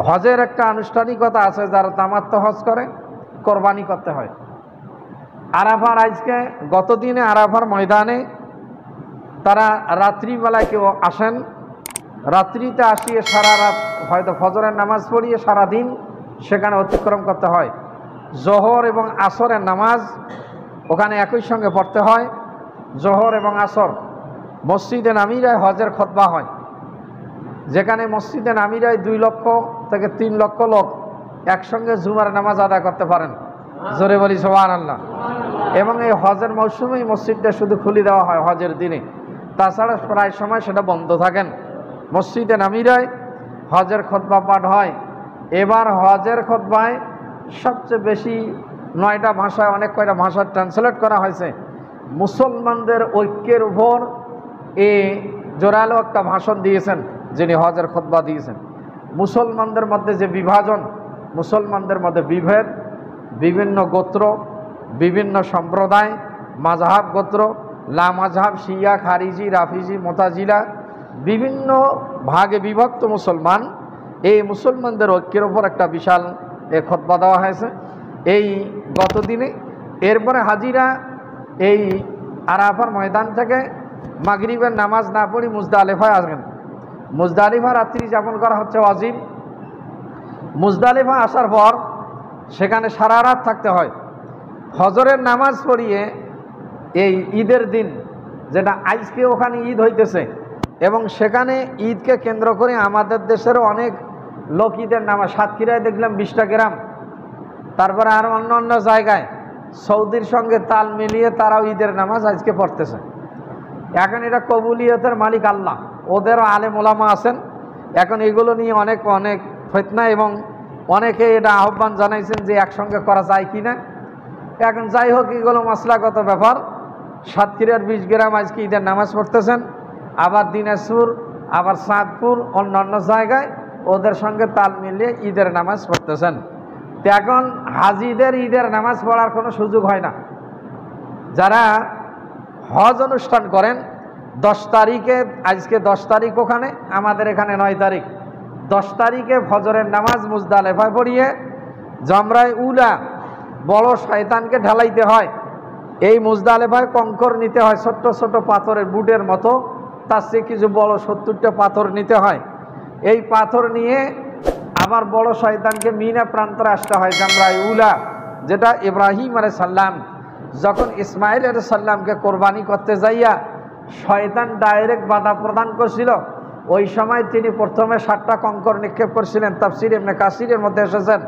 হজের একটা আনুষ্ঠানিকতা আছে, যারা তামাত্ম হজ করে কোরবানি করতে হয়। আরাফার আজকে গতদিনে আরাফার ময়দানে তারা রাত্রিবেলায় কেউ আসেন, রাত্রিতে আসিয়ে সারা রাত হয়তো ফজরের নামাজ পড়িয়ে সারাদিন সেখানে অতিক্রম করতে হয়। জোহর এবং আসরের নামাজ ওখানে একই সঙ্গে পড়তে হয়। জোহর এবং আসর মসজিদে নামিরায় হজের খুতবা হয়, যেখানে মসজিদে নামিরায় 2 লক্ষ থেকে 3 লক্ষ লোক একসঙ্গে জুমার নামাজ আদায় করতে পারেন। জোরে বলি সুবহানাল্লাহ। এবং এই হজের মৌসুমেই মসজিদটা শুধু খুলে দেওয়া হয় হজের দিনে, তাছাড়া প্রায় সময় সেটা বন্ধ থাকেন। মসজিদে নামিরায় হজের খুতবা পাঠ হয়। এবার হজের খুতবায় সবচেয়ে বেশি 9টা ভাষায় অনেক কয়টা ভাষা ট্রান্সলেট করা হয়েছে। মুসলমানদের ঐক্যের উপর জোরালো একটা ভাষণ দিয়েছেন যিনি হজের খুতবা দিয়েছেন। মুসলমানদের মধ্যে যে বিভাজন, মুসলমানদের মধ্যে বিভেদ, বিভিন্ন গোত্র, বিভিন্ন সম্প্রদায়, মাযহাব গোত্র, লা মাযহাব, শিয়া, খারিজি, রাফিজি, মুতাজিলা, বিভিন্ন ভাগে বিভক্ত মুসলমান, এই মুসলমানদের ঐক্যের উপর একটা বিশাল খুতবা দেওয়া হয়েছে এই গতদিনে। এরপরে হাজিরা এই আরাফার ময়দান থেকে মাগরিবের নামাজ না পড়ি মুজদালিফায় আসবেন। মুজদালিফা রাত্রি যাপন করা হচ্ছে ওয়াজিব। মুজদালিফা আসার পর সেখানে সারা রাত থাকতে হয়। ফজরের নামাজ পড়িয়ে এই ঈদের দিন, যেটা আজকে ওখানে ঈদ হইতেছে, এবং সেখানে ঈদকে কেন্দ্র করে আমাদের দেশেরও অনেক লোক ঈদের নামাজ, সাতক্ষীরায় দেখলাম 20টা গ্রাম, তারপরে আর অন্য অন্য জায়গায় সৌদির সঙ্গে তাল মিলিয়ে তারাও ঈদের নামাজ আজকে পড়তেছে। এখন এটা কবুলিয়তের মালিক আল্লাহ, ওদেরও আলেম ওলামা আছেন। এখন এগুলো নিয়ে অনেক ফিতনা, এবং অনেকে এটা আহ্বান জানাইছেন যে একসঙ্গে করা যায় কি না। এখন যাই হোক, এগুলো মাসলাগত ব্যাপার। সাতক্ষীরার 20 গ্রাম আজকে ঈদের নামাজ পড়তেছেন, আবার দিনাজপুর, আবার চাঁদপুর, অন্যান্য জায়গায় ওদের সঙ্গে তাল মিলিয়ে ঈদের নামাজ পড়তেছেন। তো এখন হাজিদের ঈদের নামাজ পড়ার কোনো সুযোগ হয় না। যারা হজ অনুষ্ঠান করেন 10 তারিখে, আজকে 10 তারিখ, ওখানে আমাদের এখানে 9 তারিখ, 10 তারিখে ফজরের নামাজ মুজদালিফায় পড়িয়ে জমরায় উলা বড় শয়তানকে ঢালাইতে হয়। এই মুজদালিফায় কঙ্কর নিতে হয়, ছোট্ট ছোট পাথরের বুটের মতো, তার চেয়ে কিছু বড় 70টা পাথর নিতে হয়। এই পাথর নিয়ে আবার বড় শয়তানকে মিনা প্রান্তরে আসতে হয় জামরায় উলা, যেটা ইব্রাহিম আলাইহিস সালাম যখন ইসমাইল আলাইহিস সালামকে কোরবানি করতে যাইয়া শয়তান ডাইরেক্ট বাধা প্রদান করছিল, ওই সময় তিনি প্রথমে 7টা কঙ্কর নিক্ষেপ করছিলেন। তাফসীর ইবনে কাসিরের মধ্যে এসেছেন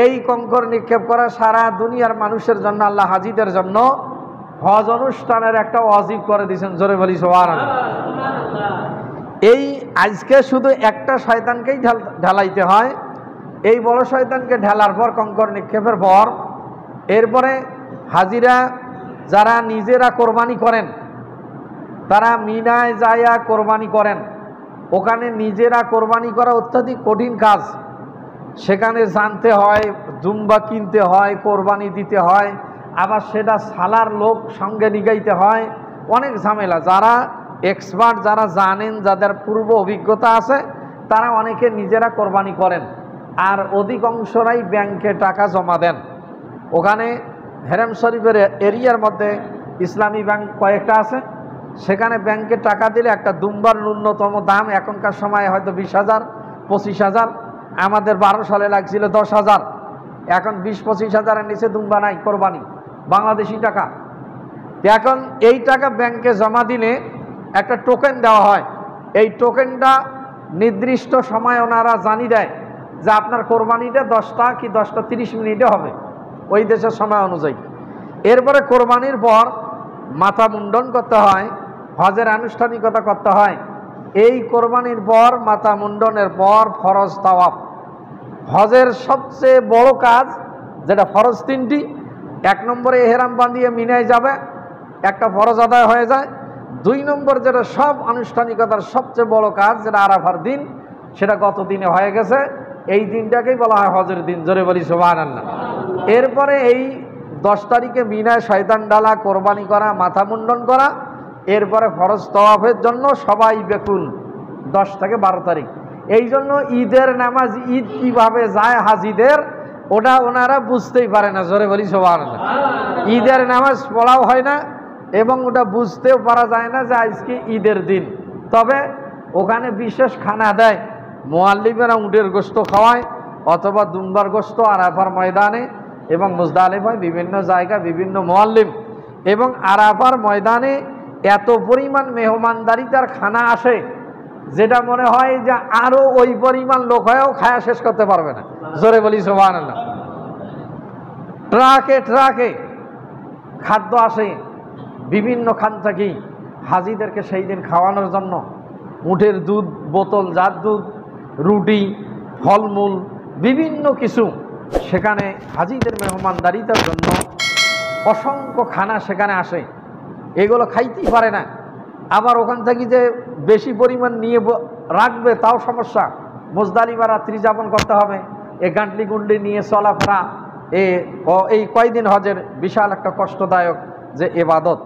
এই কঙ্কর নিক্ষেপ করা সারা দুনিয়ার মানুষের জন্য, আল্লাহ হাজিদের জন্য হজ অনুষ্ঠানের একটা ওয়াজিব করে দিয়েছেন। জোরে বলি সুবহানাল্লাহ। এই আজকে শুধু একটা শয়তানকেই ঢালাইতে হয়। এই বড় শয়তানকে ঢালার পর, কঙ্কর নিক্ষেপের পর, এরপরে হাজিরা যারা নিজেরা কোরবানি করেন, তারা মিনায় যায়া কোরবানি করেন। ওখানে নিজেরা কোরবানি করা অত্যাধিক কঠিন কাজ। সেখানে জানতে হয়, দুম্বা কিনতে হয়, কোরবানি দিতে হয়, আবার সেটা সালার লোক সঙ্গে নিগাইতে হয়, অনেক ঝামেলা। যারা এক্সপার্ট, যারা জানেন, যাদের পূর্ব অভিজ্ঞতা আছে, তারা অনেকে নিজেরা কোরবানি করেন, আর অধিকাংশরাই ব্যাংকে টাকা জমা দেন। ওখানে হেরেম শরীফের এরিয়ার মধ্যে ইসলামী ব্যাংক কয়েকটা আছে, সেখানে ব্যাংকে টাকা দিলে একটা দুম্বার ন্যূনতম দাম এখনকার সময় হয়তো 20,000, 25,000। আমাদের 12 সালে লাগছিল 10,000। এখন 20-25 হাজারের নিচে দুম্বা নাই কোরবানি, বাংলাদেশি টাকা। এখন এই টাকা ব্যাংকে জমা দিলে একটা টোকেন দেওয়া হয়। এই টোকেনটা নির্দিষ্ট সময় ওনারা জানিয়ে দেয় যে আপনার কোরবানিটা 10টা কি 10টা 30 মিনিটে হবে, ওই দেশের সময় অনুযায়ী। এরপরে কোরবানির পর মাথা মুন্ডন করতে হয়, হজের আনুষ্ঠানিকতা করতে হয়। এই কোরবানির পর, মাথা মুন্ডনের পর ফরজ তাওয়াফ। হজের সবচেয়ে বড় কাজ, যেটা ফরজ 3টি। 1 নম্বরে এহরাম বাঁধিয়ে মিনায় যাবে, একটা ফরজ আদায় হয়ে যায়। 2 নম্বর যেটা সব আনুষ্ঠানিকতার সবচেয়ে বড় কাজ, যেটা আরাফার দিন, সেটা গত দিনে হয়ে গেছে। এই দিনটাকেই বলা হয় হজের দিন। জোরে বলি সুবহানাল্লাহ। এরপরে এই 10 তারিখে মিনায় শয়তান ডালা, কোরবানি করা, মাথা মুন্ডন করা। এরপরে ফরজ তাওয়াফের জন্য সবাই বেকুল 10 থেকে 12 তারিখ। এই জন্য ঈদের নামাজ ঈদ কিভাবে যায় হাজিদের ওটা ওনারা বুঝতেই পারে না। জোরে বলি সুবহানাল্লাহ। ঈদের নামাজ পড়াও হয় না এবং ওটা বুঝতেও পারা যায় না যে আজকে ঈদের দিন। তবে ওখানে বিশেষ খানা দেয়, মুআল্লিমেরা উটের গোশত খাওয়ায় অথবা দুম্বার গোশত আরাফার ময়দানে এবং মুজদালিফায় বিভিন্ন জায়গা বিভিন্ন মুআল্লিম, এবং আরাফার ময়দানে এত পরিমাণ মেহমানদারিতার খানা আসে যেটা মনে হয় যে আরো ওই পরিমাণ লোক হয়েও খায়া শেষ করতে পারবে না। জোরে বলি সুবহানাল্লাহ। ট্রাকে ট্রাকে খাদ্য আসে বিভিন্ন খান থেকে হাজিদেরকে সেই দিন খাওয়ানোর জন্য। উটের দুধ, বোতল জাত দুধ, রুটি, ফলমূল, বিভিন্ন কিছু সেখানে হাজিদের মেহমানদারিতার জন্য অসংখ্য খানা সেখানে আসে। এগুলো খাইতেই পারে না। আবার ওখান থেকে যে বেশি পরিমাণ নিয়ে রাখবে তাও সমস্যা। মুজদালিফা রাত্রি যাপন করতে হবে, এ গাঁটলি গুন্ডি নিয়ে চলাফেরা এই কয়দিন হজের বিশাল একটা কষ্টদায়ক যে ইবাদত।